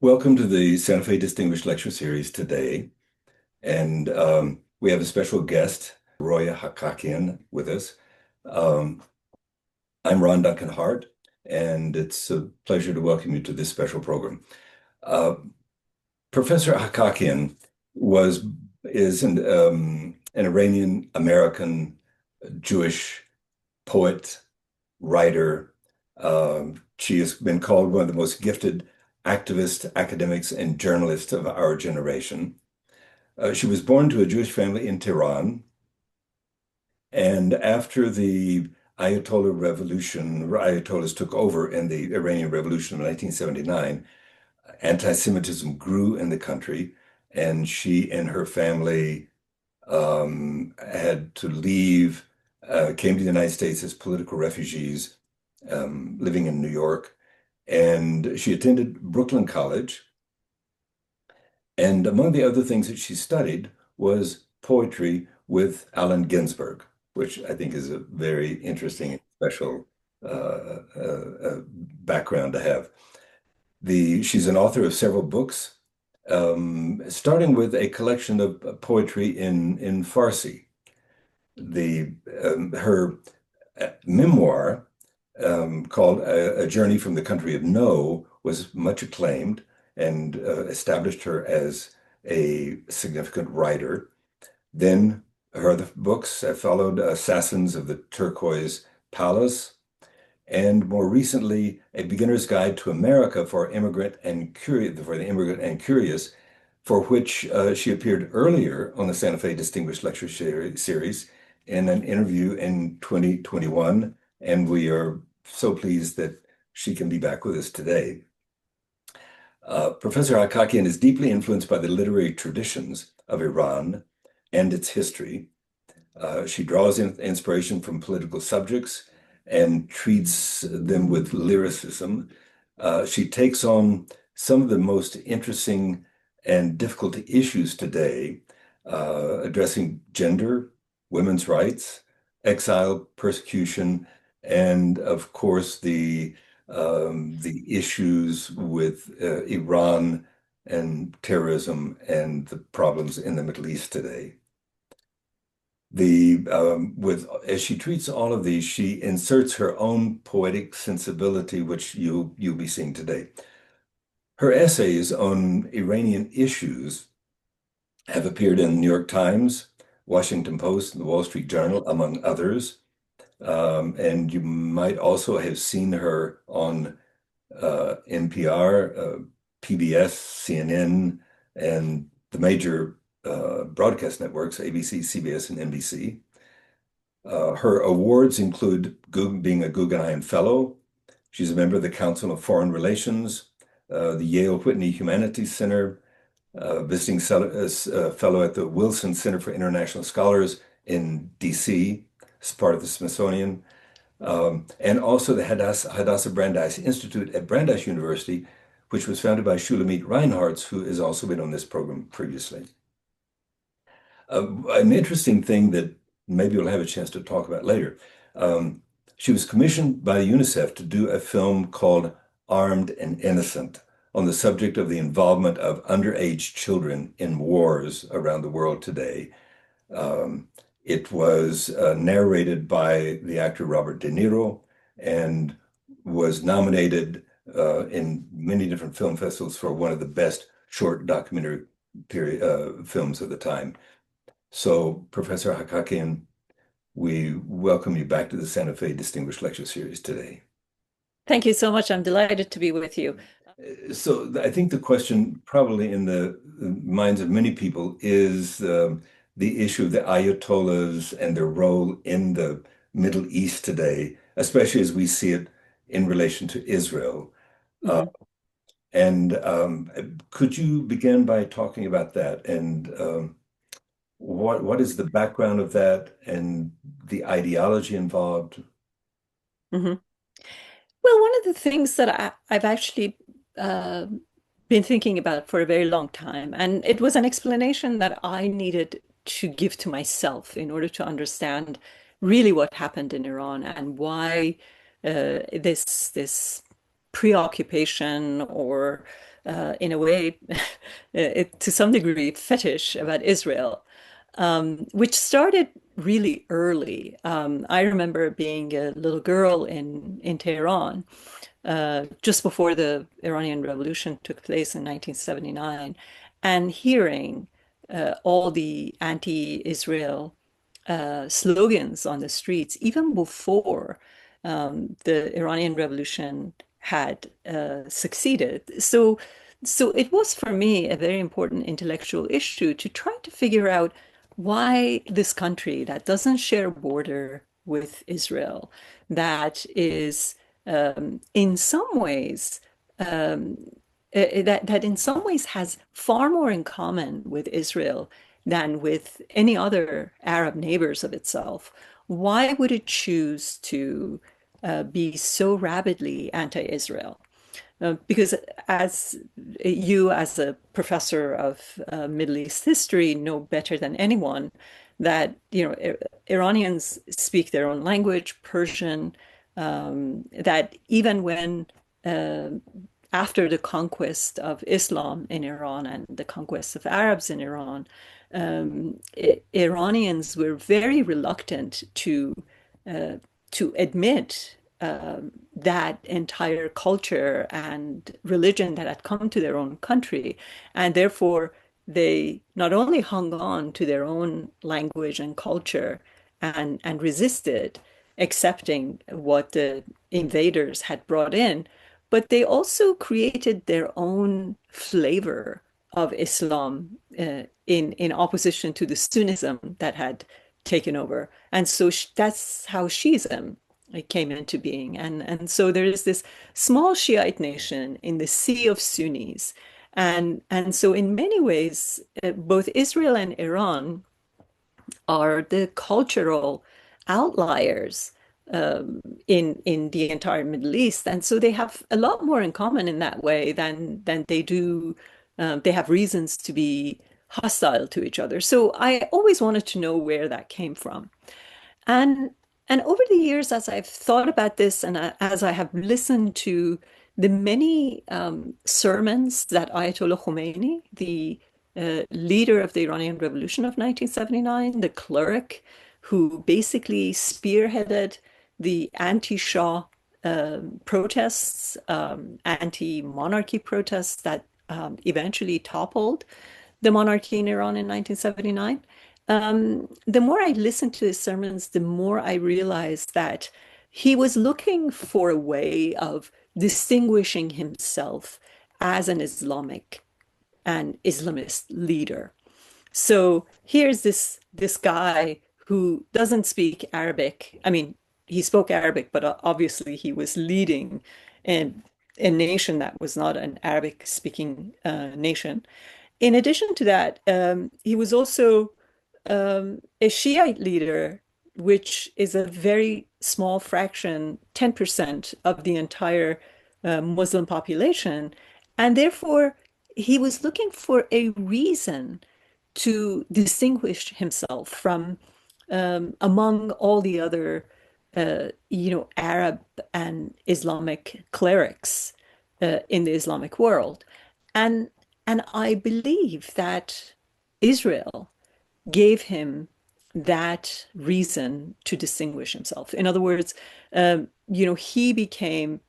Welcome to the Santa Fe Distinguished Lecture Series today. And we have a special guest, Roya Hakakian, with us. Um, I'm Ron Duncan Hart, and it's a pleasure to welcome you to this special program. Uh, Professor Hakakian is an Iranian American Jewish poet, writer. She has been called one of the most gifted activists, academics, and journalists of our generation. She was born to a Jewish family in Tehran, and after the Ayatollah revolution, Ayatollahs took over in the Iranian Revolution of 1979, anti-Semitism grew in the country, and she and her family had to leave, came to the United States as political refugees, living in New York. And she attended Brooklyn College. And among the other things that she studied was poetry with Allen Ginsberg, which I think is a very interesting and special background to have. She's an author of several books, starting with a collection of poetry in Farsi. Her memoir, called A Journey from the Country of No, was much acclaimed and established her as a significant writer. Then her other books have followed, Assassins of the Turquoise Palace, and more recently, A Beginner's Guide to America for the Immigrant and Curious, for which she appeared earlier on the Santa Fe Distinguished Lecture Series in an interview in 2021, and we are so pleased that she can be back with us today. Professor Hakakian is deeply influenced by the literary traditions of Iran and its history. She draws inspiration from political subjects and treats them with lyricism. She takes on some of the most interesting and difficult issues today, addressing gender, women's rights, exile, persecution, and of course the issues with Iran and terrorism and the problems in the Middle East today. As she treats all of these, she inserts her own poetic sensibility, which you'll be seeing today. Her essays on Iranian issues have appeared in the New York Times, Washington Post, and the Wall Street Journal, among others. And you might also have seen her on NPR, PBS, CNN, and the major broadcast networks, ABC, CBS, and NBC. Her awards include being a Guggenheim Fellow. She's a member of the Council of Foreign Relations, the Yale Whitney Humanities Center, visiting fellow at the Wilson Center for International Scholars in DC, as part of the Smithsonian, and also the Hadassah Brandeis Institute at Brandeis University, which was founded by Shulamit Reinhardt, who has also been on this program previously. An interesting thing that maybe we'll have a chance to talk about later. She was commissioned by UNICEF to do a film called Armed and Innocent on the subject of the involvement of underage children in wars around the world today. It was narrated by the actor Robert De Niro and was nominated in many different film festivals for one of the best short documentary films of the time. So, Professor Hakakian, we welcome you back to the Santa Fe Distinguished Lecture Series today. Thank you so much. I'm delighted to be with you. So I think the question probably in the minds of many people is the issue of the Ayatollahs and their role in the Middle East today, especially as we see it in relation to Israel. Mhm. Could you begin by talking about that and what is the background of that and the ideology involved? Mhm. Well, one of the things that I've actually uh, been thinking about for a very long time, and it was an explanation that I needed to give to myself in order to understand really what happened in Iran and why this preoccupation or in a way, to some degree, fetish about Israel, which started really early. I remember being a little girl in Tehran just before the Iranian Revolution took place in 1979, and hearing all the anti-Israel slogans on the streets, even before the Iranian Revolution had succeeded. So it was for me a very important intellectual issue to try to figure out why this country that doesn't share a border with Israel, that is in some ways that in some ways has far more in common with Israel than with any other Arab neighbors of itself. Why would it choose to be so rabidly anti-Israel? Because as you, as a professor of Middle East history, know better than anyone that Iranians speak their own language, Persian, that even when uh, after the conquest of Islam in Iran and the conquest of Arabs in Iran, Iranians were very reluctant uh, to admit that entire culture and religion that had come to their own country, and therefore they not only hung on to their own language and culture and resisted accepting what the invaders had brought in, but they also created their own flavor of Islam in opposition to the Sunnism that had taken over. And so that's how Shiism came into being. And so there is this small Shiite nation in the sea of Sunnis. And so in many ways, both Israel and Iran are the cultural outliers in the entire Middle East, and so they have a lot more in common in that way than they do. They have reasons to be hostile to each other. So I always wanted to know where that came from. And and over the years, as I've thought about this, and as I have listened to the many sermons that Ayatollah Khomeini, the leader of the Iranian Revolution of 1979, the cleric who basically spearheaded the anti-Shah protests, anti-monarchy protests that eventually toppled the monarchy in Iran in 1979. The more I listened to his sermons, the more I realized that he was looking for a way of distinguishing himself as an Islamic and Islamist leader. So here's this guy who doesn't speak Arabic. I mean, he spoke Arabic, but obviously he was leading in a nation that was not an Arabic speaking nation. In addition to that, he was also a Shiite leader, which is a very small fraction, 10% of the entire Muslim population. And therefore, he was looking for a reason to distinguish himself from among all the other, Arab and Islamic clerics in the Islamic world. And and I believe that Israel gave him that reason to distinguish himself. In other words, he became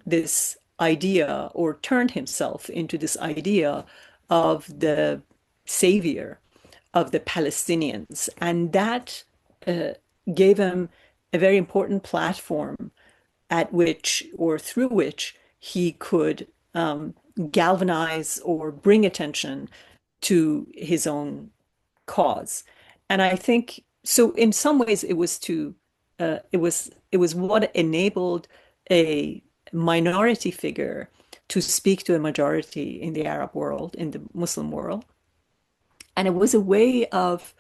this idea or turned himself into this idea of the savior of the Palestinians. And that uh, gave him a very important platform at which or through which he could galvanize or bring attention to his own cause. And I think so in some ways it was what enabled a minority figure to speak to a majority in the Arab world, in the Muslim world. And it was a way of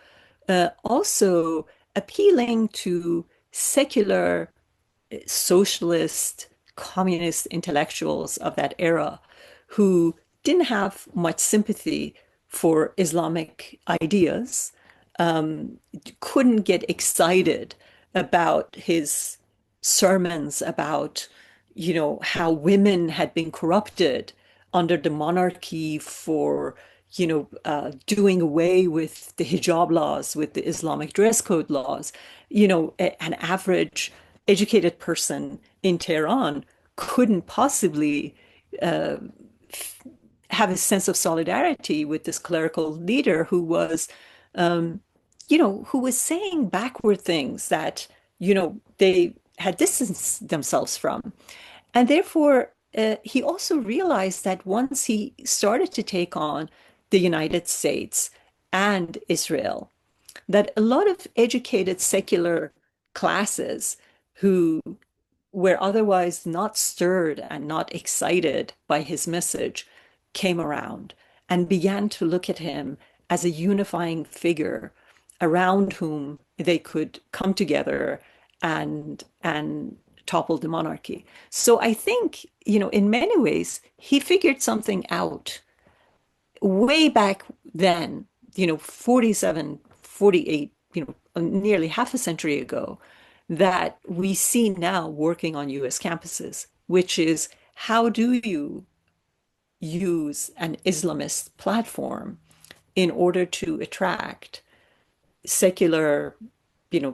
also appealing to secular socialist, communist intellectuals of that era who didn't have much sympathy for Islamic ideas, couldn't get excited about his sermons about, how women had been corrupted under the monarchy for, doing away with the hijab laws, with the Islamic dress code laws. An average educated person in Tehran couldn't possibly uh, have a sense of solidarity with this clerical leader um, who was saying backward things that, they had distanced themselves from. And therefore, he also realized that once he started to take on the United States and Israel, that a lot of educated secular classes who were otherwise not stirred and not excited by his message came around and began to look at him as a unifying figure around whom they could come together and topple the monarchy. So I think, in many ways, he figured something out way back then, 47, 48, nearly half a century ago, that we see now working on US campuses, which is how do you use an Islamist platform in order to attract secular,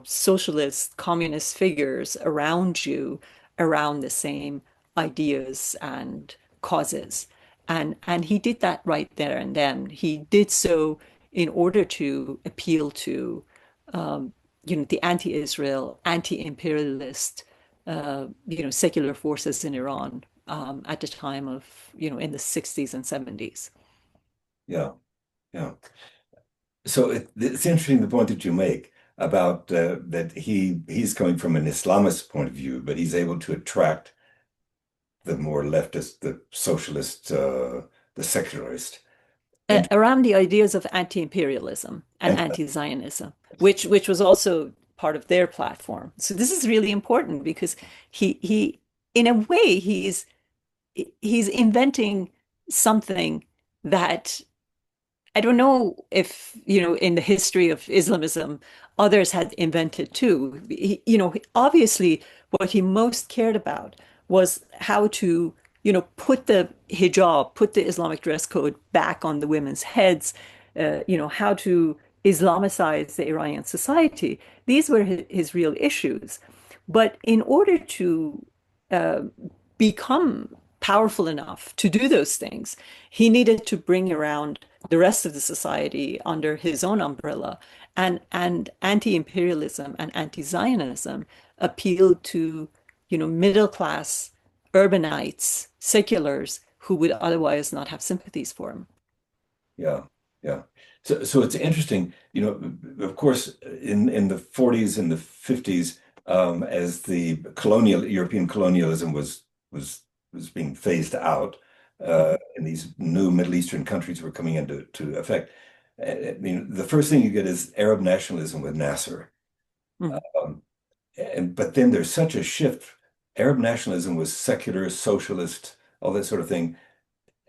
socialist, communist figures around you around the same ideas and causes. And he did that right there and then. He did so in order to appeal to, the anti-Israel, anti-imperialist, secular forces in Iran at the time of, in the 60s and 70s. Yeah, yeah. So it's interesting the point that you make about that he's coming from an Islamist point of view, but he's able to attract the more leftist, the socialist, the secularist. And, Around the ideas of anti-imperialism and and anti-Zionism, which was also part of their platform. So this is really important because he in a way he's inventing something that I don't know if, in the history of Islamism, others had invented too. Obviously, what he most cared about was how to, put the hijab, put the Islamic dress code back on the women's heads, how to Islamicize the Iranian society. These were his real issues. But in order to uh, become powerful enough to do those things, he needed to bring around the rest of the society under his own umbrella. And anti-imperialism and anti-Zionism appealed to, middle class urbanites, seculars who would otherwise not have sympathies for him. yeah, yeah. So it's interesting, of course, in the 40s and the 50s, as the colonial European colonialism was being phased out, Mhm. and these new Middle Eastern countries were coming into effect. I mean, the first thing you get is Arab nationalism with Nasser. Mhm. Um, but then there's such a shift. Arab nationalism was secular, socialist, all that sort of thing.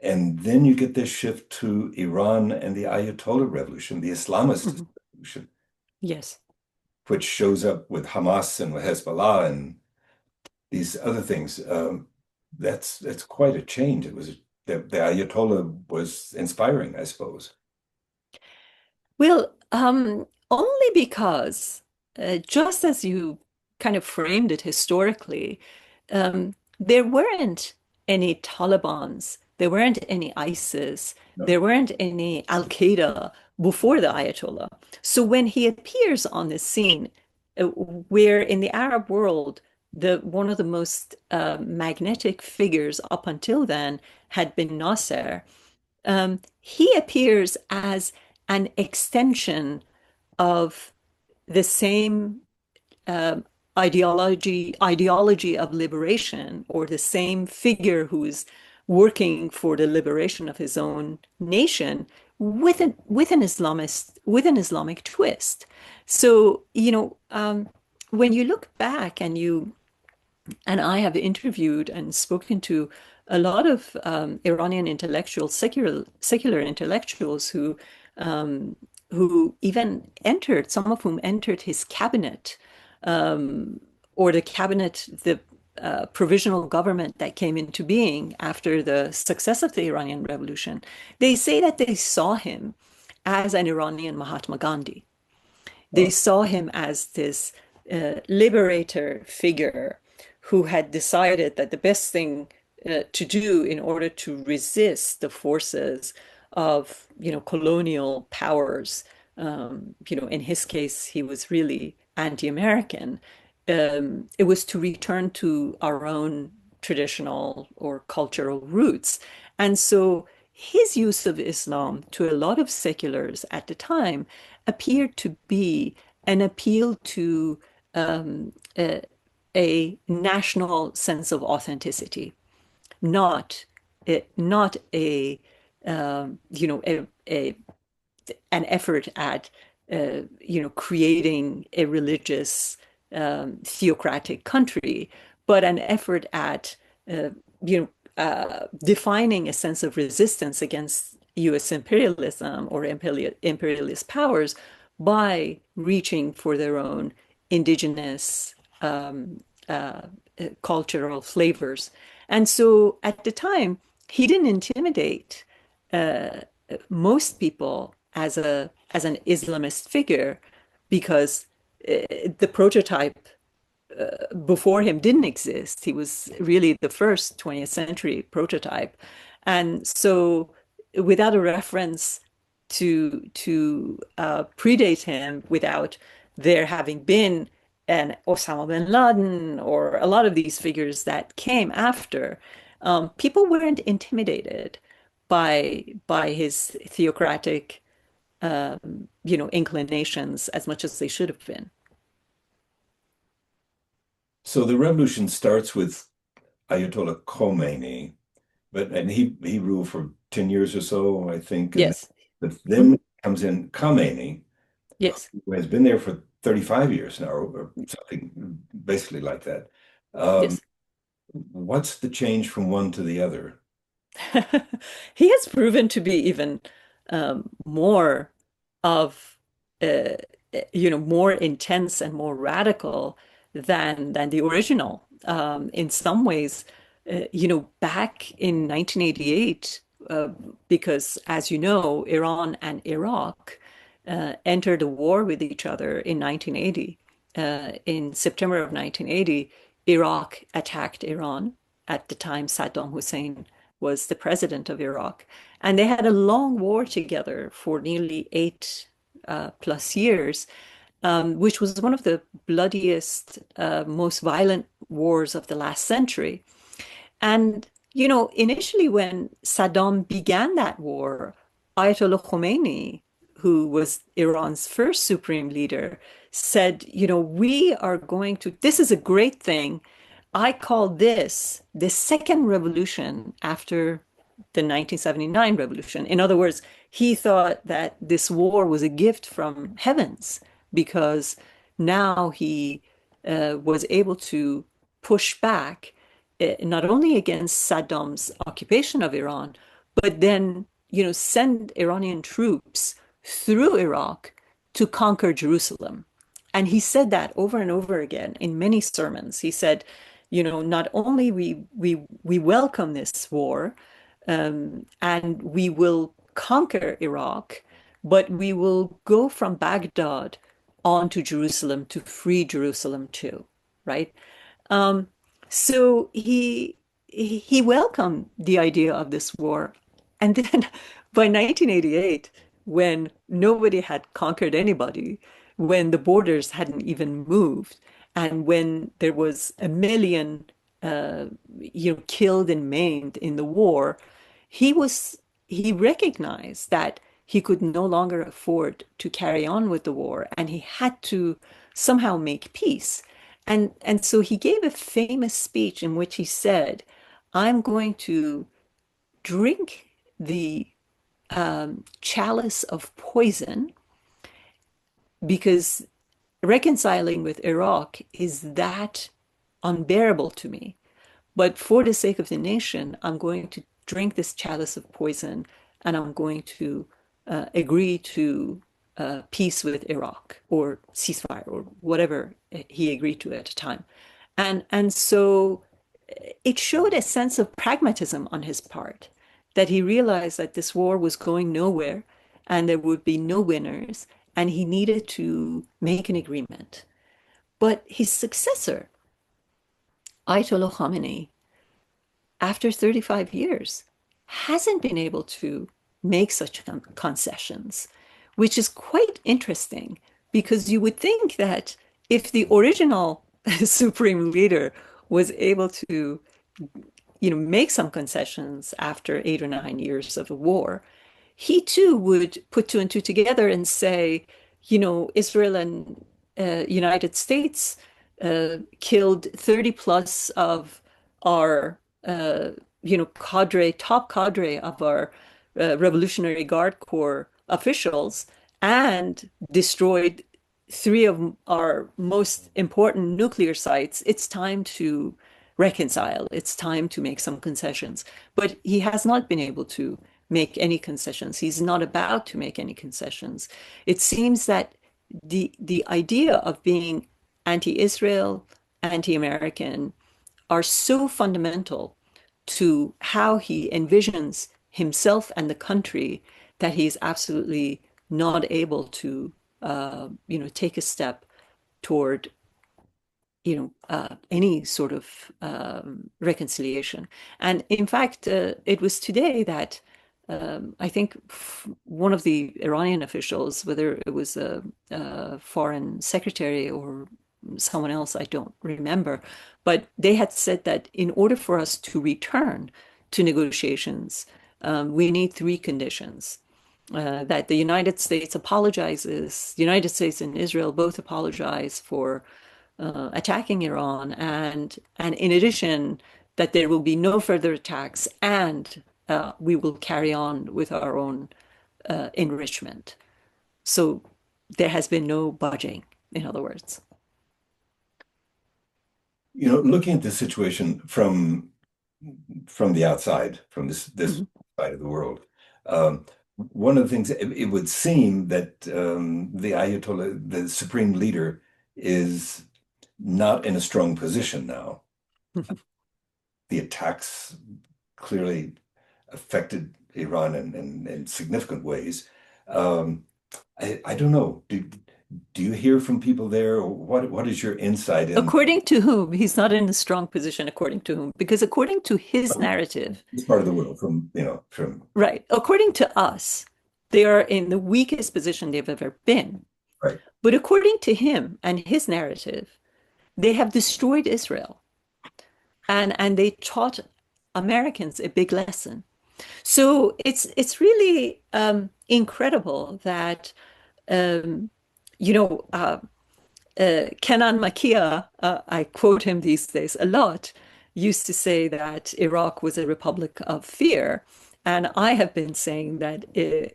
And then you get this shift to Iran and the Ayatollah revolution, the Islamist Mhm. revolution, Yes. which shows up with Hamas and with Hezbollah and these other things. That's quite a change. It was the Ayatollah was inspiring, I suppose. Well, only because, just as you kind of framed it historically, there weren't any Talibans, there weren't any ISIS, No. there weren't any Al Qaeda before the Ayatollah. So when he appears on the scene, where in the Arab world, the one of the most magnetic figures up until then had been Nasser, he appears as an extension of the same um, ideology of liberation, or the same figure who's working for the liberation of his own nation with an Islamic twist. So, when you look back and I have interviewed and spoken to a lot of Iranian intellectuals, secular intellectuals who even entered, some of whom entered his cabinet, um, or the cabinet, provisional government that came into being after the success of the Iranian Revolution, they say that they saw him as an Iranian Mahatma Gandhi. They Oh, saw him as this liberator figure who had decided that the best thing to do in order to resist the forces of, colonial powers, in his case, he was really anti-American. It was to return to our own traditional or cultural roots. And so his use of Islam to a lot of seculars at the time appeared to be an appeal to um, a, a national sense of authenticity, not not a a an effort at creating a religious theocratic country, but an effort at uh, defining a sense of resistance against U.S. imperialism or imperialist powers by reaching for their own indigenous um, uh, cultural flavors. And so at the time, he didn't intimidate uh, most people as an Islamist figure because the prototype before him didn't exist. He was really the first 20th century prototype. And so without a reference to predate him, without there having been an Osama bin Laden or a lot of these figures that came after, people weren't intimidated by his theocratic inclinations as much as they should have been. so the revolution starts with Ayatollah Khomeini, and he ruled for 10 years or so, I think, and Yes. but Mhm. then comes in Khamenei, Yes. who has been there for 35 years now, or something basically like that. Um, Yes. what's the change from one to the other? He has proven to be even more of more intense and more radical than the original. In some ways, back in 1988, uh, because as you know, Iran and Iraq entered a war with each other in 1980. In September of 1980, Iraq attacked Iran. At the time, Saddam Hussein was the president of Iraq. And they had a long war together for nearly eight plus years, which was one of the bloodiest, most violent wars of the last century. And, initially when Saddam began that war, Ayatollah Khomeini, who was Iran's first supreme leader, said, we are going to, this is a great thing. I call this the second revolution after the 1979 revolution. In other words, he thought that this war was a gift from heavens because now he was able to push back not only against Saddam's occupation of Iran, but then, send Iranian troops through Iraq to conquer Jerusalem. And he said that over and over again in many sermons. He said, not only we welcome this war, and we will conquer Iraq, but we will go from Baghdad on to Jerusalem to free Jerusalem too, right? Um, so he welcomed the idea of this war. And then by 1988, when nobody had conquered anybody, when the borders hadn't even moved, and when there was a million killed and maimed in the war, he recognized that he could no longer afford to carry on with the war, and he had to somehow make peace. And so he gave a famous speech in which he said, I'm going to drink the chalice of poison because reconciling with Iraq is that unbearable to me. But for the sake of the nation, I'm going to drink this chalice of poison and I'm going to agree to peace with Iraq or ceasefire or whatever he agreed to at the time. And so it showed a sense of pragmatism on his part, that he realized that this war was going nowhere and there would be no winners, and he needed to make an agreement. But his successor, Ayatollah Khamenei, after 35 years, hasn't been able to make such concessions, which is quite interesting because you would think that if the original supreme leader was able to, make some concessions after 8 or 9 years of a war, he too would put two and two together and say, Israel and United States killed 30 plus of our, top cadre of our Revolutionary Guard Corps officials and destroyed three of our most important nuclear sites. It's time to reconcile. It's time to make some concessions. But he has not been able to make any concessions. He's not about to make any concessions. It seems that the idea of being anti-Israel, anti-American are so fundamental to how he envisions himself and the country that he is absolutely not able to, take a step toward any sort of reconciliation. And in fact, it was today that I think one of the Iranian officials, whether it was a foreign secretary or someone else, I don't remember, but they had said that in order for us to return to negotiations, we need three conditions. That the United States apologizes, the United States and Israel both apologize for attacking Iran, and in addition, that there will be no further attacks, and we will carry on with our own enrichment. So there has been no budging, in other words. Looking at the situation from the outside, from this side of the world, one of the things it would seem that the Ayatollah, the supreme leader, is not in a strong position now. The attacks clearly affected Iran in significant ways. I don't know. Do you hear from people there? Or what is your insight in? According to whom? He's not in a strong position, according to whom? Because according to his narrative, This part of the world from right, according to us, they are in the weakest position they've ever been. right. But according to him and his narrative, they have destroyed Israel. And they taught Americans a big lesson. So it's really incredible that Kenan Makia, I quote him these days a lot, used to say that Iraq was a republic of fear, and I have been saying that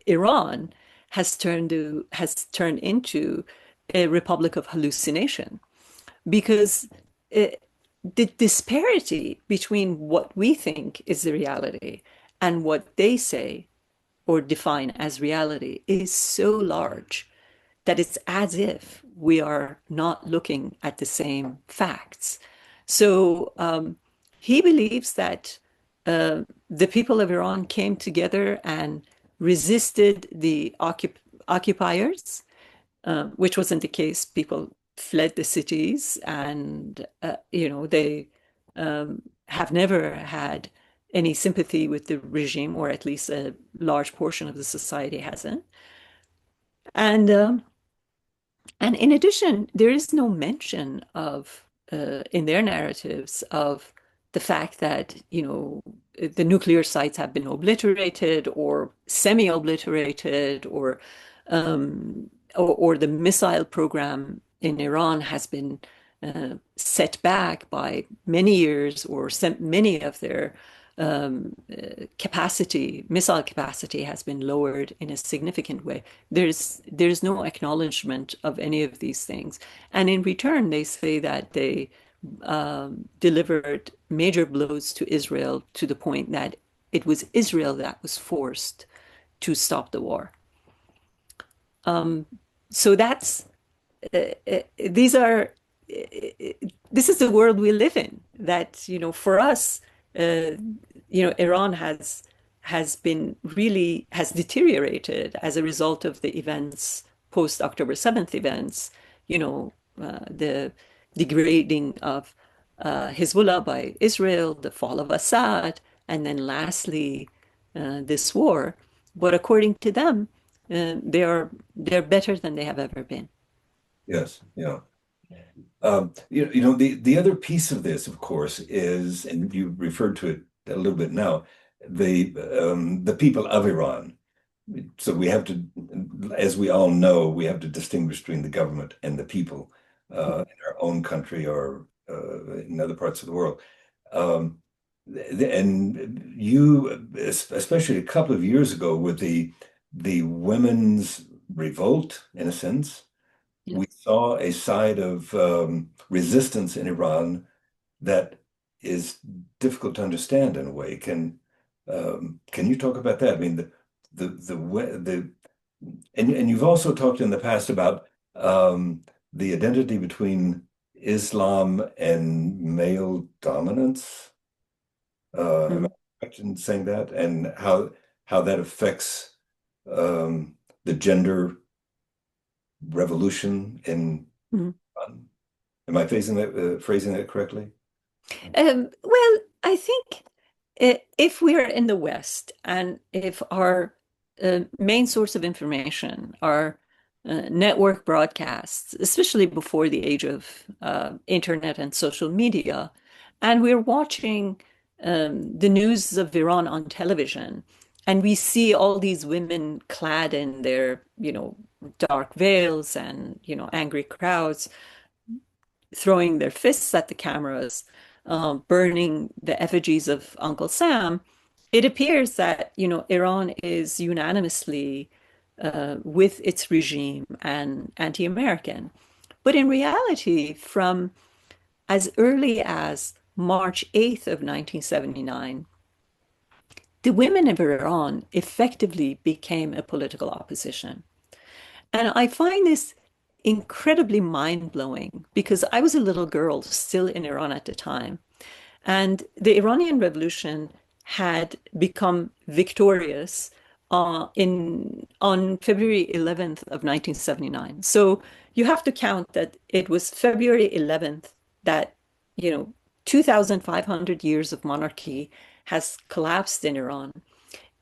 Iran has turned into a republic of hallucination, because the disparity between what we think is the reality and what they say or define as reality is so large that it's as if we are not looking at the same facts. So he believes that the people of Iran came together and resisted the occupiers, which wasn't the case. People fled the cities, and they have never had any sympathy with the regime, or at least a large portion of the society hasn't. And in addition, there is no mention of in their narratives of the fact that the nuclear sites have been obliterated or semi-obliterated, or the missile program in Iran has been set back by many years, or many of their missile capacity has been lowered in a significant way. There's no acknowledgement of any of these things. And in return, they say that they delivered major blows to Israel, to the point that it was Israel that was forced to stop the war. So this is the world we live in. that, for us, uh, Iran has deteriorated as a result of the events, post October 7th events, the degrading of Hezbollah by Israel, the fall of Assad, and then lastly, this war. But according to them, they're better than they have ever been. Yes, yeah. The other piece of this, of course, is, and you referred to it a little bit now, the people of Iran. So we have to, as we all know, we have to distinguish between the government and the people in our own country or in other parts of the world. Um, and you, especially a couple of years ago, with the women's revolt, in a sense, Yeah. we saw a side of resistance in Iran that is difficult to understand in a way. Can you talk about that? I mean, the and you've also talked in the past about the identity between Islam and male dominance. Am I Mm, correct in saying that? And how that affects the gender revolution in mm. am I phrasing that correctly? Well, I think if we're in the West and if our main source of information are network broadcasts, especially before the age of internet and social media, and we're watching the news of Iran on television, and we see all these women clad in their, dark veils and, angry crowds throwing their fists at the cameras, burning the effigies of Uncle Sam, it appears that, Iran is unanimously with its regime and anti-American. But in reality, from as early as March 8th of 1979, the women of Iran effectively became a political opposition. And I find this incredibly mind-blowing because I was a little girl still in Iran at the time. And the Iranian Revolution had become victorious on February 11th of 1979. So you have to count that it was February 11th that, you know, 2,500 years of monarchy has collapsed in Iran.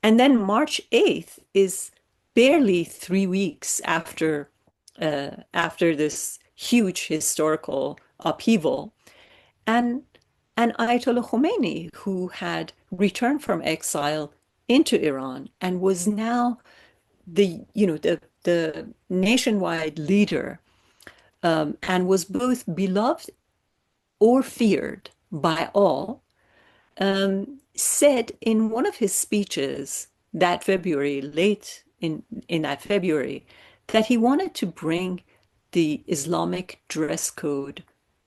And then March 8th is barely 3 weeks after this huge historical upheaval. And and Ayatollah Khomeini, who had returned from exile into Iran and was now the nationwide leader, and was both beloved or feared by all, said in one of his speeches that February, late in that February, that he wanted to bring the Islamic dress code,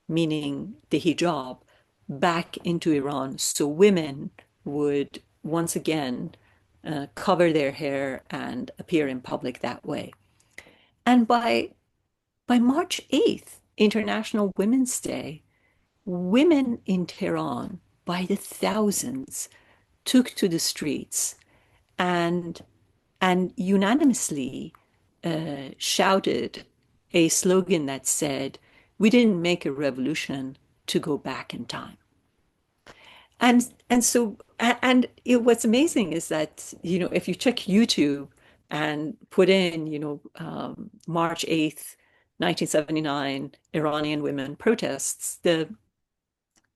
meaning the hijab, back into Iran so women would once again cover their hair and appear in public that way. And by March 8th, International Women's Day, women in Tehran by the thousands took to the streets and unanimously shouted a slogan that said, "We didn't make a revolution to go back in time." What's amazing is that, if you check YouTube and put in, March 8th, 1979 Iranian women protests, the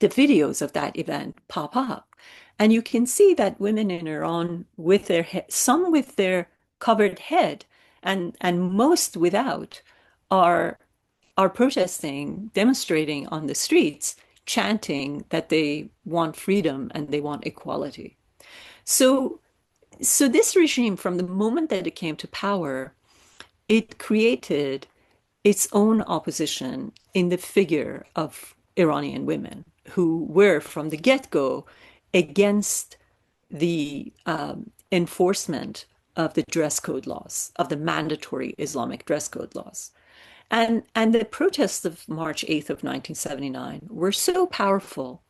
videos of that event pop up. And you can see that women in Iran with their some with their covered head and most without are protesting, demonstrating on the streets, chanting that they want freedom and they want equality. So this regime, from the moment that it came to power, it created its own opposition in the figure of Iranian women who were from the get-go against the enforcement of the dress code laws, of the mandatory Islamic dress code laws. And the protests of March 8th of 1979 were so powerful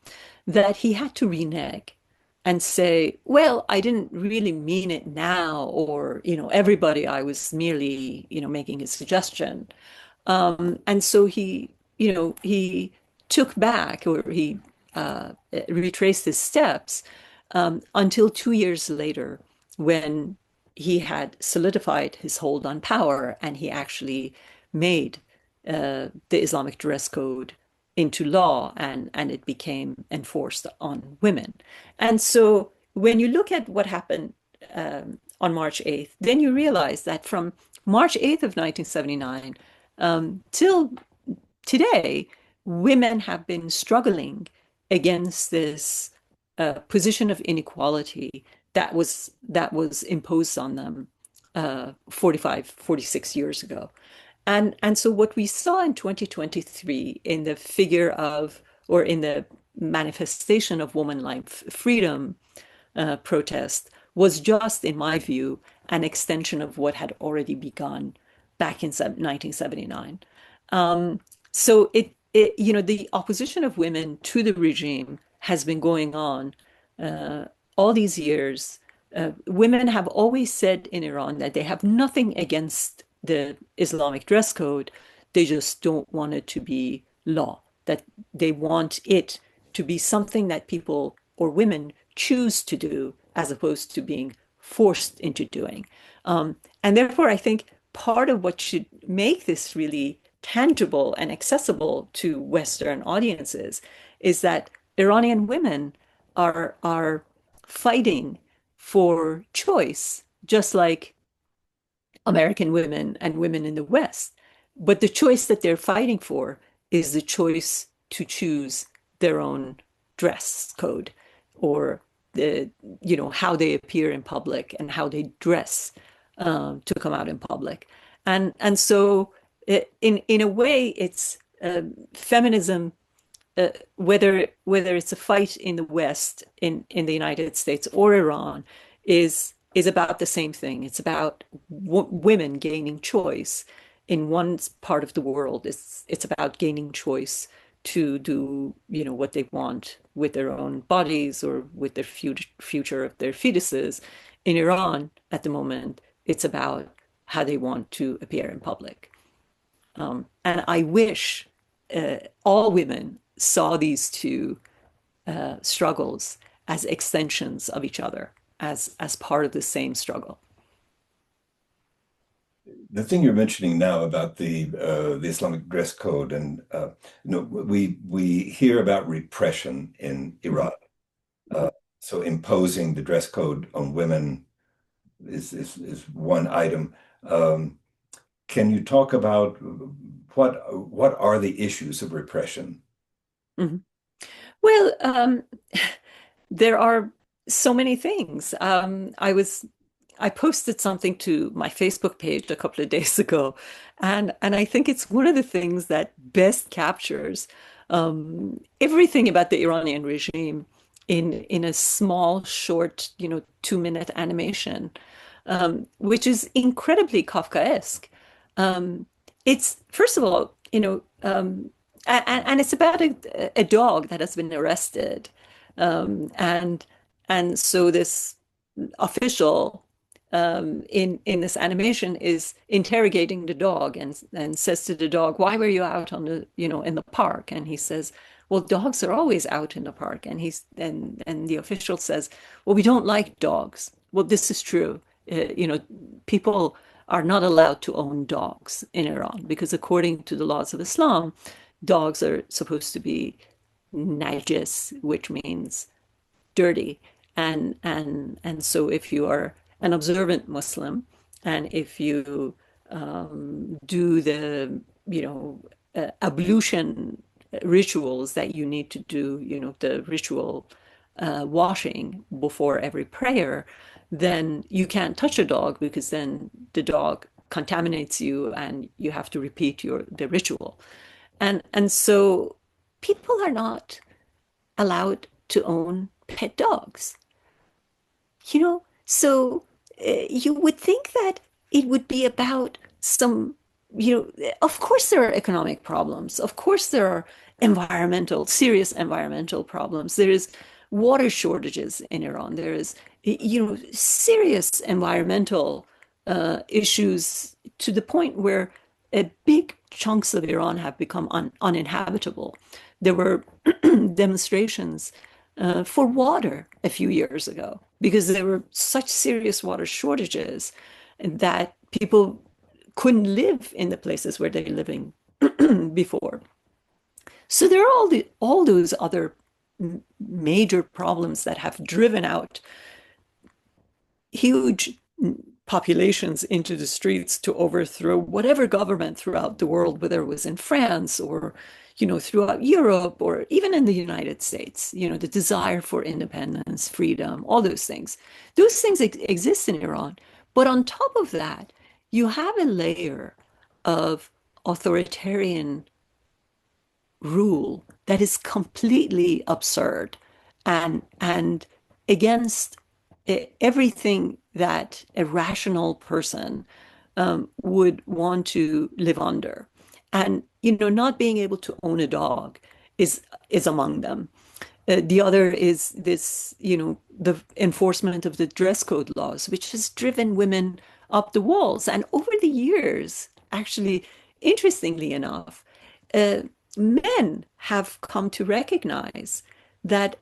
that he had to renege and say, well, I didn't really mean it now, or, everybody, I was merely, making a suggestion. And so he took back, or he retraced his steps until 2 years later, when he had solidified his hold on power and he actually made the Islamic dress code into law, and it became enforced on women. And so when you look at what happened on March 8th, then you realize that from March 8th of 1979 till today, women have been struggling against this position of inequality that was imposed on them 45, 46 years ago. And so what we saw in 2023 in the figure of, or in the manifestation of woman life freedom protest was just, in my view, an extension of what had already begun back in 1979. So the opposition of women to the regime has been going on all these years. Women have always said in Iran that they have nothing against the Islamic dress code. They just don't want it to be law, that they want it to be something that people or women choose to do as opposed to being forced into doing. And therefore, I think part of what should make this really tangible and accessible to Western audiences is that Iranian women are fighting for choice, just like American women and women in the West. But the choice that they're fighting for is the choice to choose their own dress code, or how they appear in public and how they dress to come out in public. And so in a way, it's feminism, whether it's a fight in the West, in the United States or Iran, is about the same thing. It's about women gaining choice. In one part of the world, it's about gaining choice to do, what they want with their own bodies or with their future of their fetuses. In Iran, at the moment, it's about how they want to appear in public. And I wish all women saw these two struggles as extensions of each other, as part of the same struggle. The thing you're mentioning now about the Islamic dress code, and we hear about repression in Iran. Uh, so imposing the dress code on women is one item. Can you talk about what are the issues of repression? Mhm. Well, there are so many things. I posted something to my Facebook page a couple of days ago, and I think it's one of the things that best captures everything about the Iranian regime in a small, short, 2-minute animation, which is incredibly Kafkaesque. It's first of all, and it's about a dog that has been arrested, and so this official in this animation is interrogating the dog, and says to the dog, "Why were you out on in the park?" And he says, "Well, dogs are always out in the park." And the official says, "Well, we don't like dogs." Well, this is true. People are not allowed to own dogs in Iran because, according to the laws of Islam, dogs are supposed to be najis, which means dirty. And so if you are an observant Muslim, and if you do the ablution rituals that you need to do, the ritual washing before every prayer, then you can't touch a dog, because then the dog contaminates you and you have to repeat the ritual. And so people are not allowed to own pet dogs. So you would think that it would be about some of course there are economic problems. Of course there are serious environmental problems. There is water shortages in Iran. There is, serious environmental issues to the point where big chunks of Iran have become uninhabitable. There were demonstrations for water a few years ago because there were such serious water shortages that people couldn't live in the places where they're living before. So there are all those other major problems that have driven out huge populations into the streets to overthrow whatever government throughout the world, whether it was in France or, throughout Europe or even in the United States, the desire for independence, freedom, all those things. Those things exist in Iran. But on top of that, you have a layer of authoritarian rule that is completely absurd and against everything that a rational person would want to live under. And not being able to own a dog is among them. The other is this, the enforcement of the dress code laws, which has driven women up the walls. And over the years, actually, interestingly enough, uh, men have come to recognize that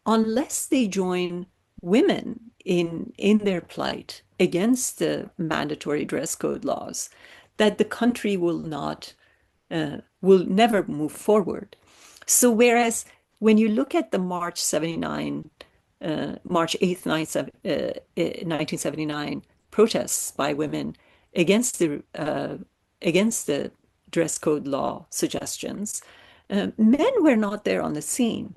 unless they join women in their plight against the mandatory dress code laws, that the country will never move forward. So whereas when you look at the March 8th, 1979 protests by women against the dress code law suggestions, men were not there on the scene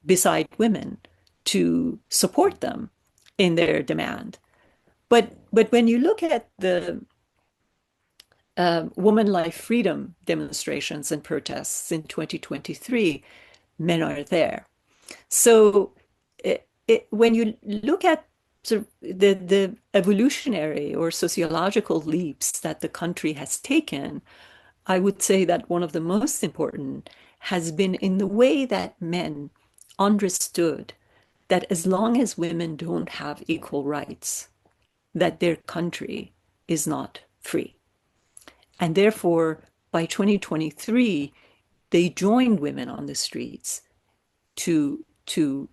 beside women to support them in their demand. But when you look at the woman life freedom demonstrations and protests in 2023, men are there. So when you look at sort of the evolutionary or sociological leaps that the country has taken, I would say that one of the most important has been in the way that men understood that as long as women don't have equal rights, that their country is not free. And therefore, by 2023, they joined women on the streets to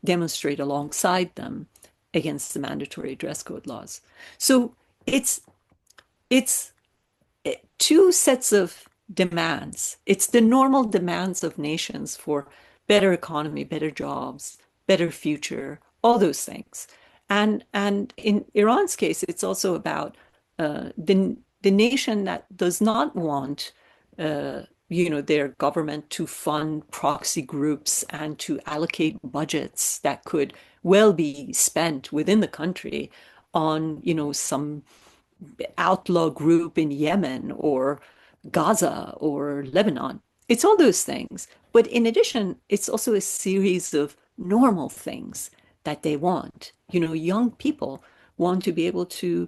demonstrate alongside them against the mandatory dress code laws. So it's two sets of demands. It's the normal demands of nations for better economy, better jobs, better future, all those things. And in Iran's case, it's also about the nation that does not want their government to fund proxy groups and to allocate budgets that could well be spent within the country on, some outlaw group in Yemen or Gaza or Lebanon. It's all those things. But in addition, it's also a series of normal things that they want. Young people want to be able to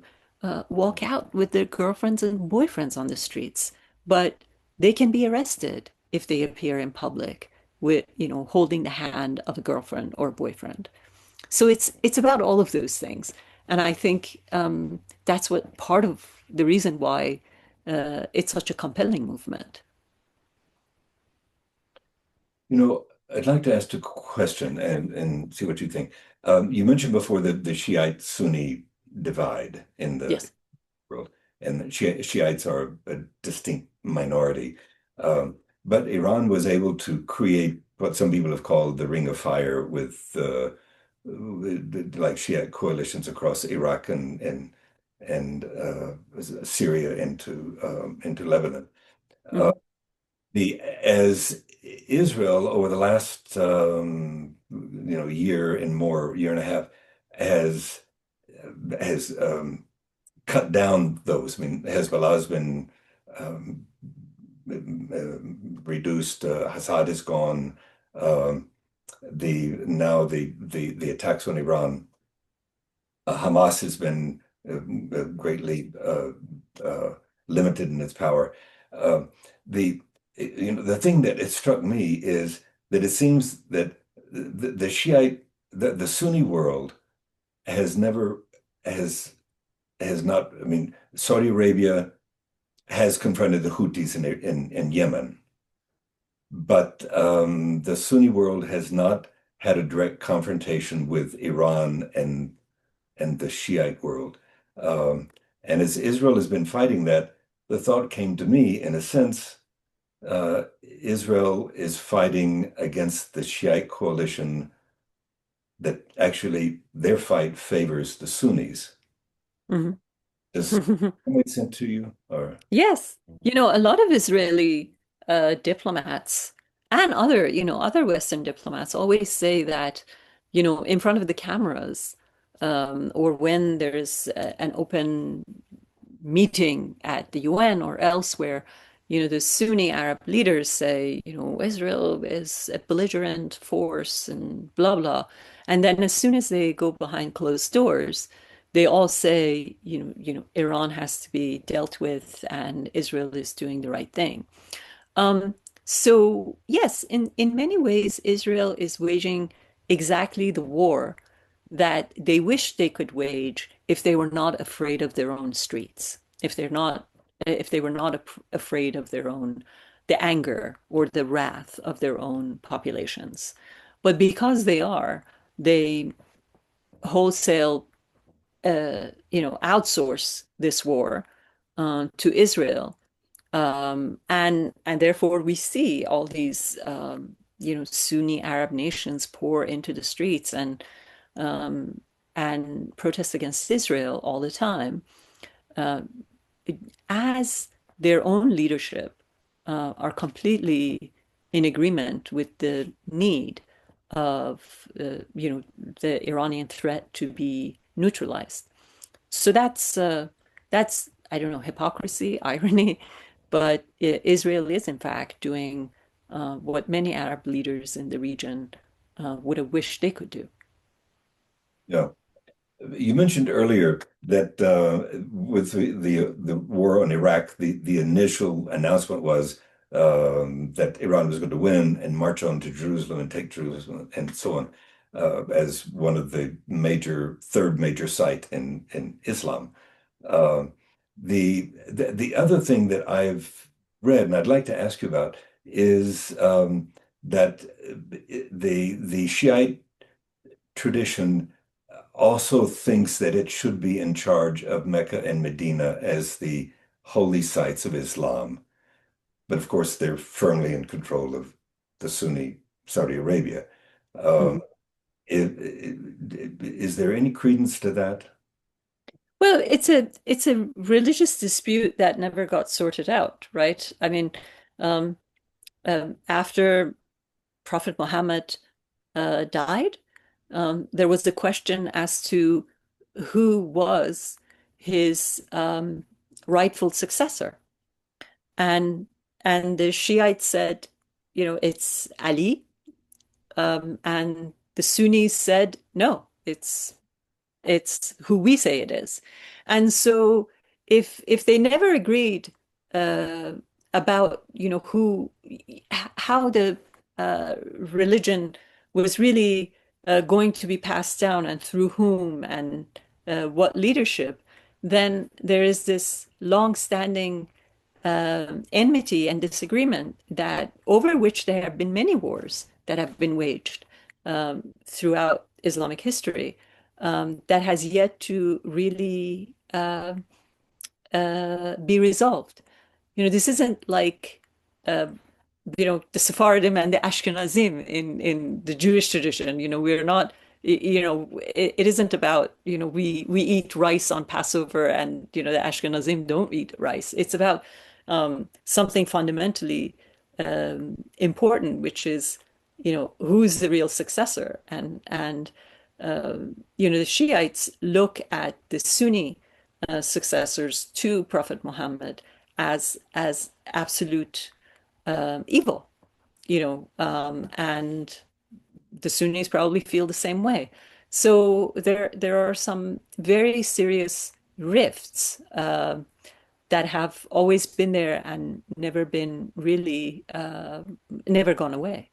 walk out with their girlfriends and boyfriends on the streets, but they can be arrested if they appear in public with, holding the hand of a girlfriend or boyfriend. So it's about all of those things. And I think that's what part of the reason why it's such a compelling movement. I'd like to ask a question and see what you think. You mentioned before the Shiite-Sunni divide in the Yes. world, and Shiites are a distinct minority. But Iran was able to create what some people have called the Ring of Fire with like Shiite coalitions across Iraq and Syria into Lebanon. Uh, Mhm. as Israel over the last year and a half has cut down those. I mean, Hezbollah has been um, reduced. Assad is gone. Um, the attacks on Iran, Hamas has been greatly limited in its power. Uh, the the thing that it struck me is that it seems that the Shiite, the Sunni world has never has has not. I mean, Saudi Arabia has confronted the Houthis in Yemen, but the Sunni world has not had a direct confrontation with Iran and the Shiite world. Um, and as Israel has been fighting that, the thought came to me, in a sense, Israel is fighting against the Shiite coalition that actually their fight favors the Sunnis. Mhm. Does that make sense to you? Or Yes, a lot of Israeli diplomats and other Western diplomats always say that, in front of the cameras, or when there's an open meeting at the UN or elsewhere, the Sunni Arab leaders say, Israel is a belligerent force and blah, blah. And then as soon as they go behind closed doors, they all say, Iran has to be dealt with and Israel is doing the right thing. Um, so yes, in many ways, Israel is waging exactly the war that they wish they could wage if they were not afraid of their own streets, if they were not afraid of the anger or the wrath of their own populations. But because they are, they wholesale, outsource this war to Israel, and therefore we see all these Sunni Arab nations pour into the streets um, and protest against Israel all the time, uh, as their own leadership are completely in agreement with the need of the Iranian threat to be neutralized. So that's I don't know, hypocrisy, irony, but Israel is in fact doing what many Arab leaders in the region would have wished they could do. yeah. You mentioned earlier that with the war on Iraq, the initial announcement was that Iran was going to win and march on to Jerusalem and take Jerusalem and so on, as one of the third major site in Islam. Uh, the other thing that I've read and I'd like to ask you about is that the Shiite tradition also thinks that it should be in charge of Mecca and Medina as the holy sites of Islam. But of course, they're firmly in control of the Sunni Saudi Arabia. Mhm. Um, is there any credence to that? Well, it's a religious dispute that never got sorted out, right? I mean, um, after Prophet Muhammad died, there was the question as to who was his rightful successor. And and the Shiites said, it's Ali. And the Sunnis said, no, it's who we say it is. And so if they never agreed uh, about who how the religion was really going to be passed down and through whom and what leadership, then there is this long-standing enmity and disagreement that over which there have been many wars that have been waged throughout Islamic history, that has yet to really be resolved. This isn't like uh, the Sephardim and the Ashkenazim in the Jewish tradition. We're not. It isn't about we eat rice on Passover and the Ashkenazim don't eat rice. It's about something fundamentally important, which is who's the real successor, and the Shiites look at the Sunni successors to Prophet Muhammad as absolute evil, and the Sunnis probably feel the same way. So there are some very serious rifts that have always been there and never been really never gone away.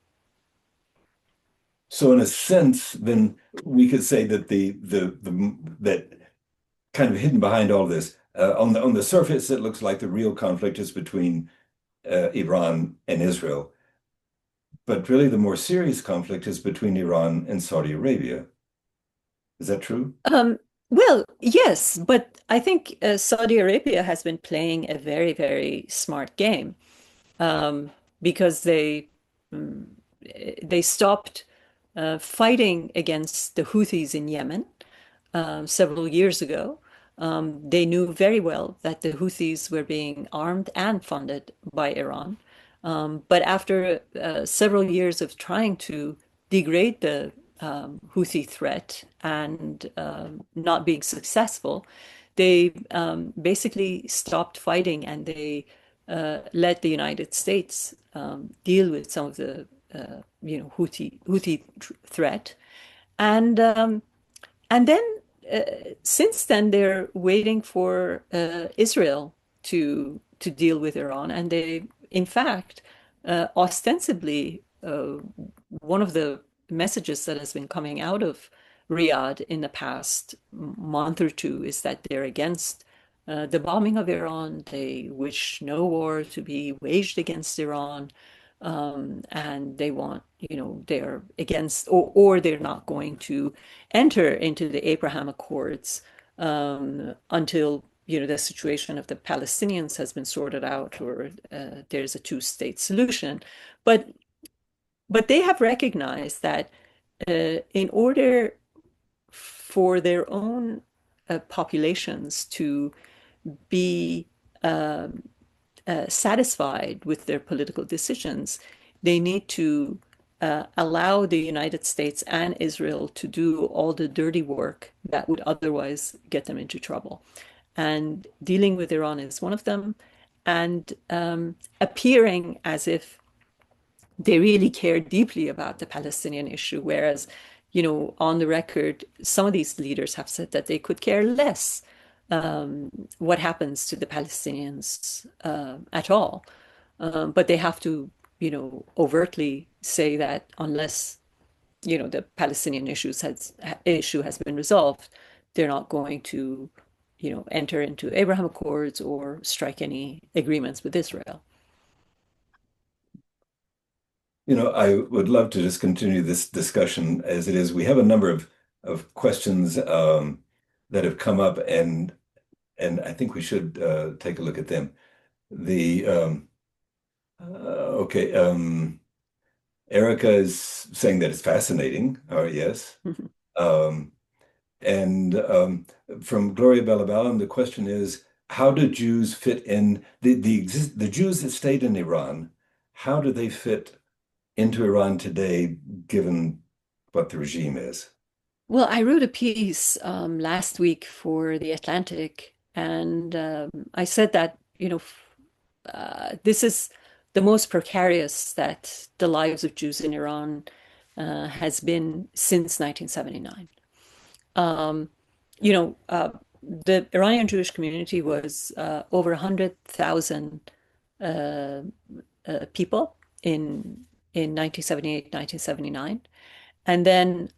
So in a sense, then we could say that the that kind of hidden behind all this, on the surface, it looks like the real conflict is between Iran and Israel, but really the more serious conflict is between Iran and Saudi Arabia. Is that true? Well, yes, but I think Saudi Arabia has been playing a very, very smart game, um, because mm, they stopped fighting against the Houthis in Yemen several years ago. They knew very well that the Houthis were being armed and funded by Iran. But after several years of trying to degrade the Houthi threat and not being successful, they basically stopped fighting and they let the United States deal with some of the Houthi threat. And and then since then, they're waiting for Israel to deal with Iran, and they, in fact, ostensibly, one of the messages that has been coming out of Riyadh in the past month or two is that they're against the bombing of Iran. They wish no war to be waged against Iran. And they want, they're against, or they're not going to enter into the Abraham Accords until, the situation of the Palestinians has been sorted out, or there's a two-state solution. But they have recognized that in order for their own populations to be satisfied with their political decisions, they need to allow the United States and Israel to do all the dirty work that would otherwise get them into trouble. And dealing with Iran is one of them, and appearing as if they really care deeply about the Palestinian issue, whereas, on the record, some of these leaders have said that they could care less what happens to the Palestinians at all. But they have to, overtly say that unless, the Palestinian issue has been resolved, they're not going to, enter into Abraham Accords or strike any agreements with Israel. I would love to just continue this discussion as it is. We have a number of questions that have come up, and I think we should take a look at them. The okay, Erica is saying that it's fascinating. Yes. Um, and from Gloria Balabalan, the question is, how do Jews fit in the Jews that stayed in Iran? How do they fit into Iran today, given what the regime is? Well, I wrote a piece last week for The Atlantic, and I said that, this is the most precarious that the lives of Jews in Iran has been since 1979. Um, the Iranian Jewish community was over 100,000 uh, people in 1978, 1979. And then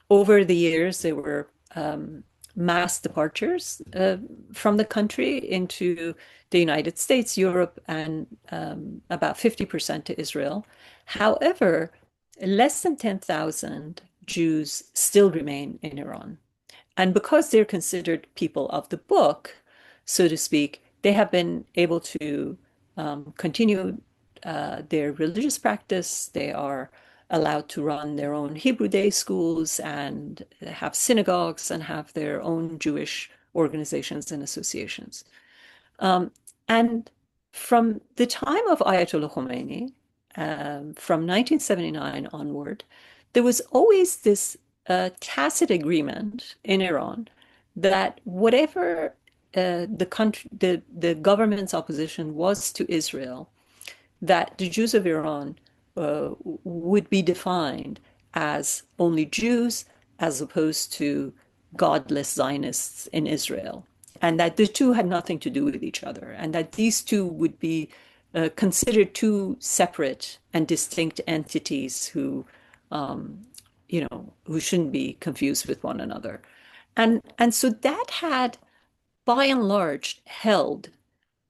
over the years, there were mass departures from the country into the United States, Europe, and about 50% to Israel. However, less than 10,000 Jews still remain in Iran. And because they're considered people of the book, so to speak, they have been able to continue their religious practice. They are allowed to run their own Hebrew day schools and have synagogues and have their own Jewish organizations and associations. And from the time of Ayatollah Khomeini, from 1979 onward, there was always this tacit agreement in Iran that whatever the government's opposition was to Israel, that the Jews of Iran would be defined as only Jews as opposed to godless Zionists in Israel. and that the two had nothing to do with each other, and that these two would be considered two separate and distinct entities um, who shouldn't be confused with one another. And so that had, by and large, held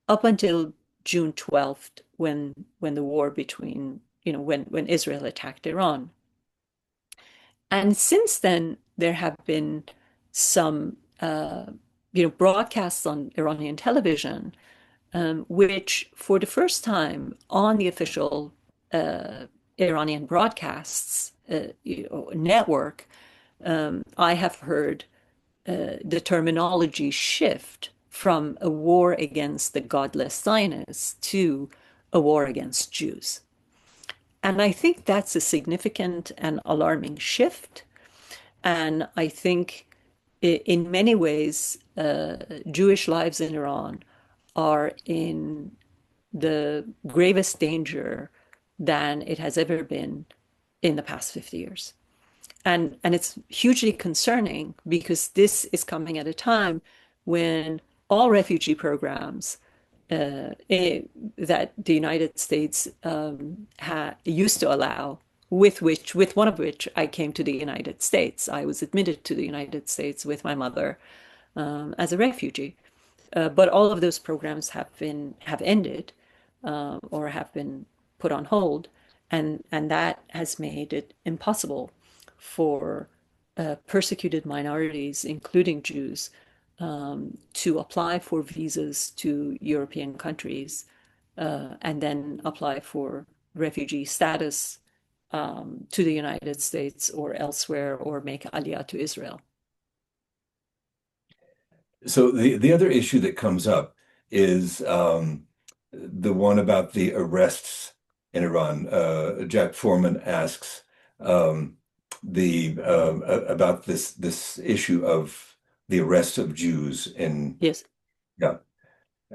up until June 12th, when the war between, when Israel attacked Iran. And since then, there have been some, broadcasts on Iranian television, which, for the first time on the official Iranian broadcasts network, I have heard the terminology shift from a war against the godless Zionists to a war against Jews. And I think that's a significant and alarming shift. And I think in many ways, Jewish lives in Iran are in the gravest danger than it has ever been in the past 50 years. And it's hugely concerning because this is coming at a time when all refugee programs that the United States used to allow, with one of which I came to the United States. I was admitted to the United States with my mother as a refugee. But all of those programs have ended or have been put on hold, and that has made it impossible for persecuted minorities, including Jews, to apply for visas to European countries and then apply for refugee status to the United States or elsewhere, or make aliyah to Israel. So the other issue that comes up is the one about the arrests in Iran. Jack Foreman asks the about this issue of the arrest of Jews in Yes. yeah.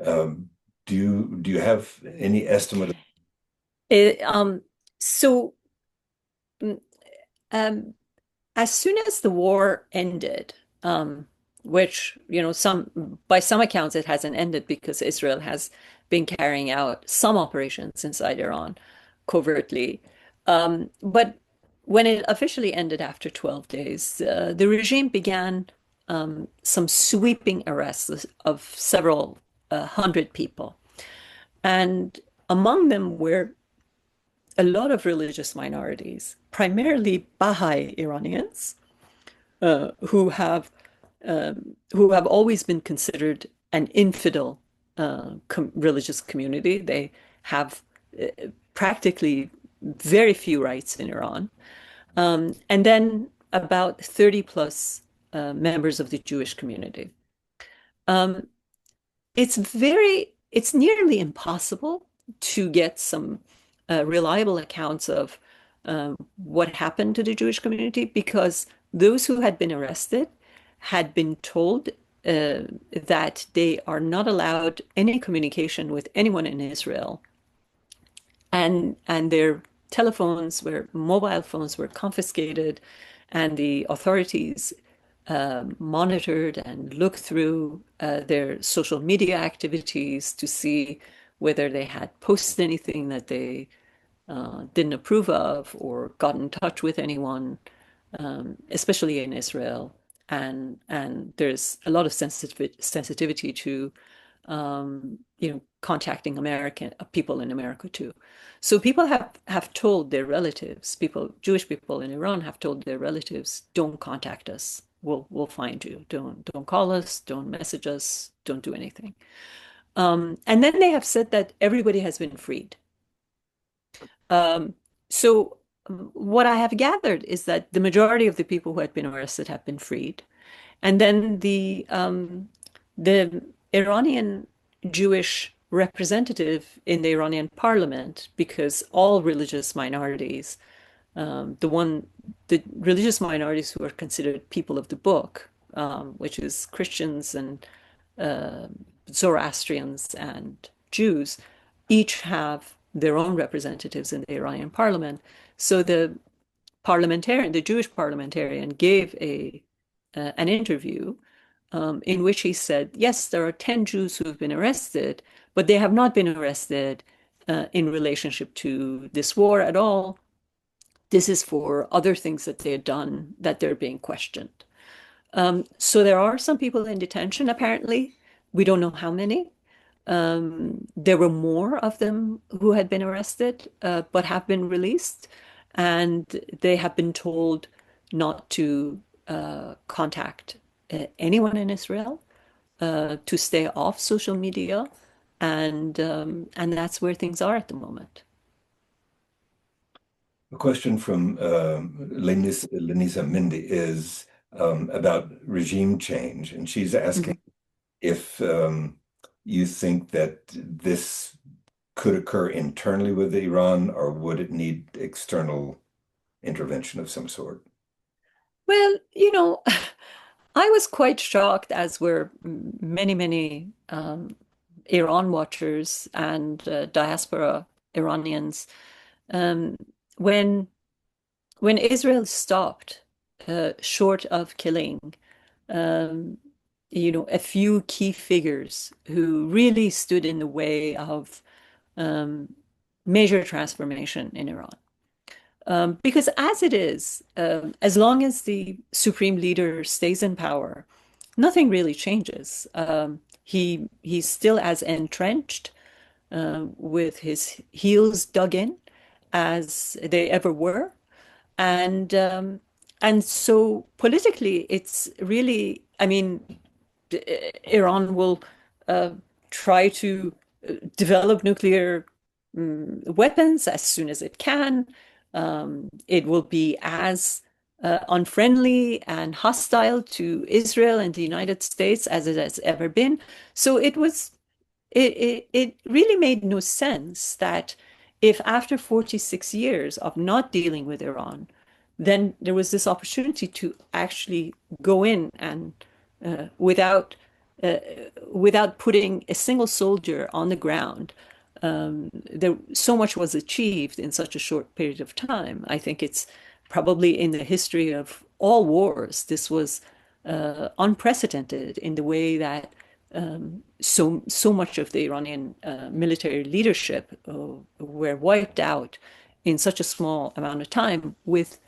Um, do you have any estimate? It, so mm, um, as soon as the war ended, which, by some accounts, it hasn't ended because Israel has been carrying out some operations inside Iran covertly. But when it officially ended after 12 days, the regime began some sweeping arrests of several hundred people. And among them were a lot of religious minorities, primarily Baha'i Iranians, uh, who have who have always been considered an infidel religious community. They have practically very few rights in Iran. And then about 30 plus members of the Jewish community. Um, it's nearly impossible to get some reliable accounts of what happened to the Jewish community because those who had been arrested had been told that they are not allowed any communication with anyone in Israel, and their mobile phones were confiscated, and the authorities monitored and looked through their social media activities to see whether they had posted anything that they didn't approve of or got in touch with anyone, especially in Israel. And there's a lot of sensitivity to contacting American people in America too. So people have told their relatives, Jewish people in Iran have told their relatives, don't contact us. We'll find you. Don't call us. Don't message us. Don't do anything. And then they have said that everybody has been freed. So what I have gathered is that the majority of the people who had been arrested have been freed. And then the Iranian Jewish representative in the Iranian parliament, because all religious minorities, the religious minorities who are considered people of the book, which is Christians and uh, Zoroastrians and Jews, each have their own representatives in the Iranian parliament. So the Jewish parliamentarian, gave an interview in which he said, yes, there are 10 Jews who have been arrested, but they have not been arrested in relationship to this war at all. This is for other things that they had done that they're being questioned. So there are some people in detention, apparently. We don't know how many. There were more of them who had been arrested, but have been released, and they have been told not to contact anyone in Israel, to stay off social media, and that's where things are at the moment. A question from Lenisa Mindy is about regime change, and she's asking Mhm. if you think that this could occur internally with Iran, or would it need external intervention of some sort? Well, I was quite shocked, as were many, many Iran watchers and diaspora Iranians, um, when Israel stopped, short of killing, um, a few key figures who really stood in the way of um, major transformation in Iran. Because as it is, as long as the supreme leader stays in power, nothing really changes. He's still as entrenched, with his heels dug in, as they ever were. And so politically, it's really, I mean, Iran will uh, try to develop nuclear weapons as soon as it can. It will be as unfriendly and hostile to Israel and the United States as it has ever been. So it really made no sense that if after 46 years of not dealing with Iran, then there was this opportunity to actually go in and without uh, without putting a single soldier on the ground, so much was achieved in such a short period of time. I think it's probably in the history of all wars, this was unprecedented in the way that so much of the Iranian military leadership were wiped out in such a small amount of time with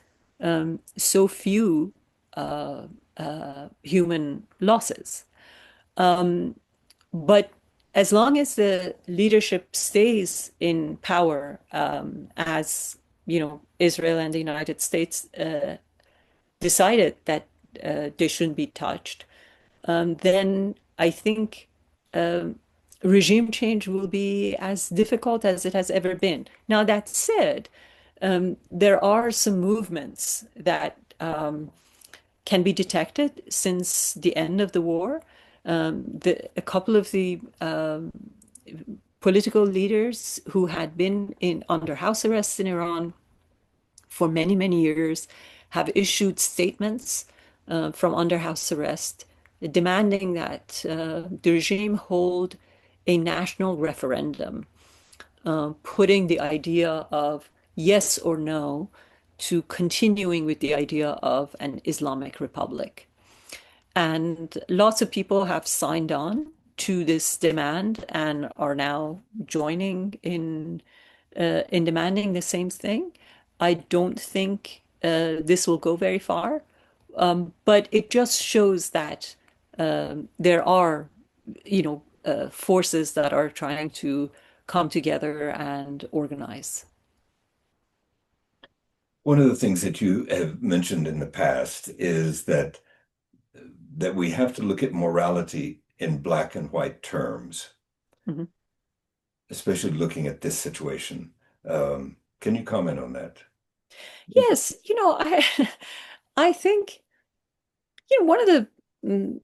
so few human losses. But as long as the leadership stays in power, as Israel and the United States decided that they shouldn't be touched, then I think um, regime change will be as difficult as it has ever been. Now, that said, there are some movements that can be detected since the end of the war. A couple of the political leaders who had been under house arrest in Iran for many, many years have issued statements from under house arrest demanding that the regime hold a national referendum, putting the idea of yes or no to continuing with the idea of an Islamic republic. And lots of people have signed on to this demand and are now joining in demanding the same thing. I don't think this will go very far, but it just shows that there are, forces that are trying to come together and organize. One of the things that you have mentioned in the past is that we have to look at morality in black and white terms, Mhm. especially looking at this situation. Can you comment on that? Yes, I think one of the mm,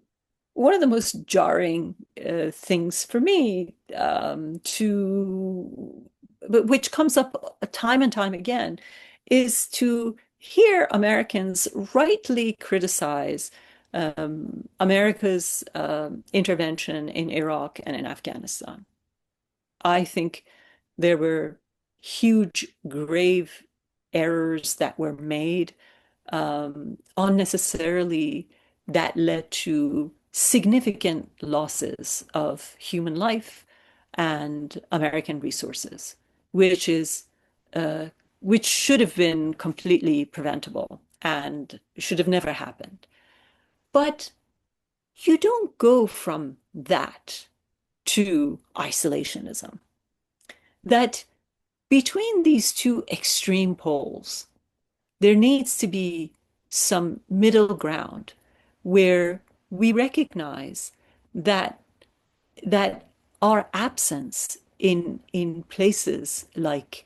one of the most jarring things for me, but which comes up time and time again, is to hear Americans rightly criticize America's intervention in Iraq and in Afghanistan. I think there were huge, grave errors that were made unnecessarily, that led to significant losses of human life and American resources, which is which should have been completely preventable and should have never happened. But you don't go from that to isolationism. That between these two extreme poles, there needs to be some middle ground where we recognize that that our absence in places like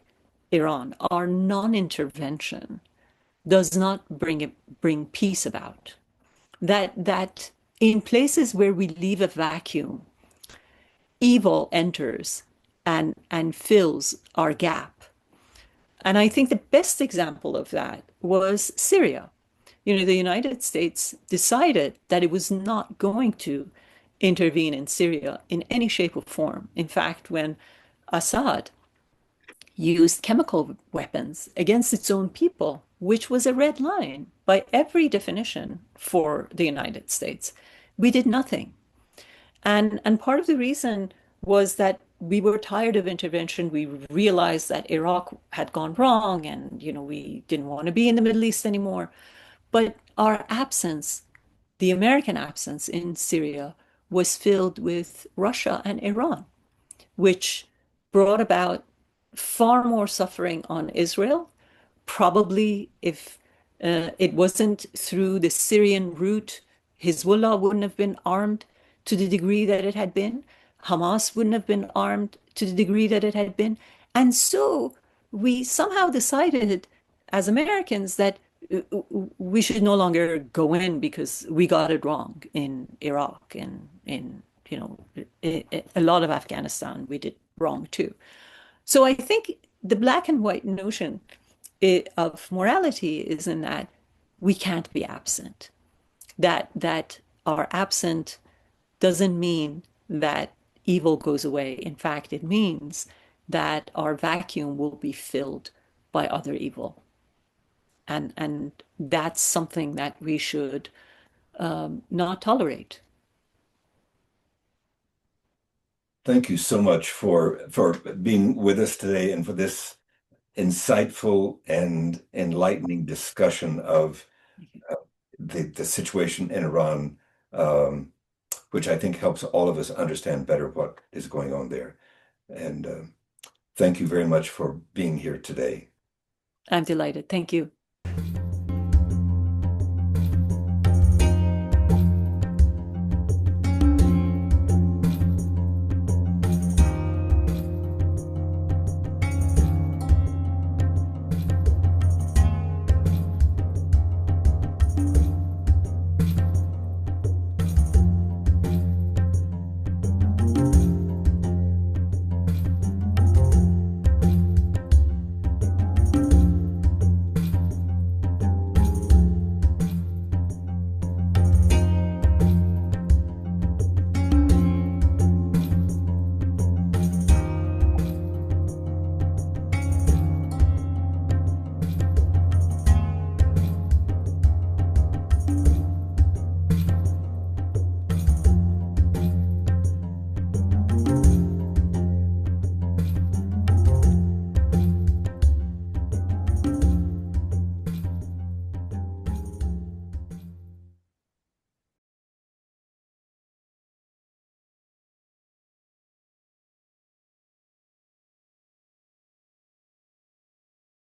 Iran, our non-intervention, does not bring peace about. That in places where we leave a vacuum, evil enters and fills our gap. And I think the best example of that was Syria. You know, the United States decided that it was not going to intervene in Syria in any shape or form. In fact, when Assad used chemical weapons against its own people, which was a red line by every definition for the United States, we did nothing. And part of the reason was that we were tired of intervention. We realized that Iraq had gone wrong and, you know, we didn't want to be in the Middle East anymore. But our absence, the American absence in Syria, was filled with Russia and Iran, which brought about far more suffering on Israel. Probably if it wasn't through the Syrian route, Hezbollah wouldn't have been armed to the degree that it had been. Hamas wouldn't have been armed to the degree that it had been. And so we somehow decided as Americans that we should no longer go in because we got it wrong in Iraq and in, you know, a lot of Afghanistan we did wrong too. So I think the black and white notion of morality is in that we can't be absent. That our absent doesn't mean that evil goes away. In fact, it means that our vacuum will be filled by other evil. And that's something that we should not tolerate. Thank you so much for being with us today and for this insightful and enlightening discussion of the situation in Iran, which I think helps all of us understand better what is going on there. And thank you very much for being here today. I'm delighted. Thank you.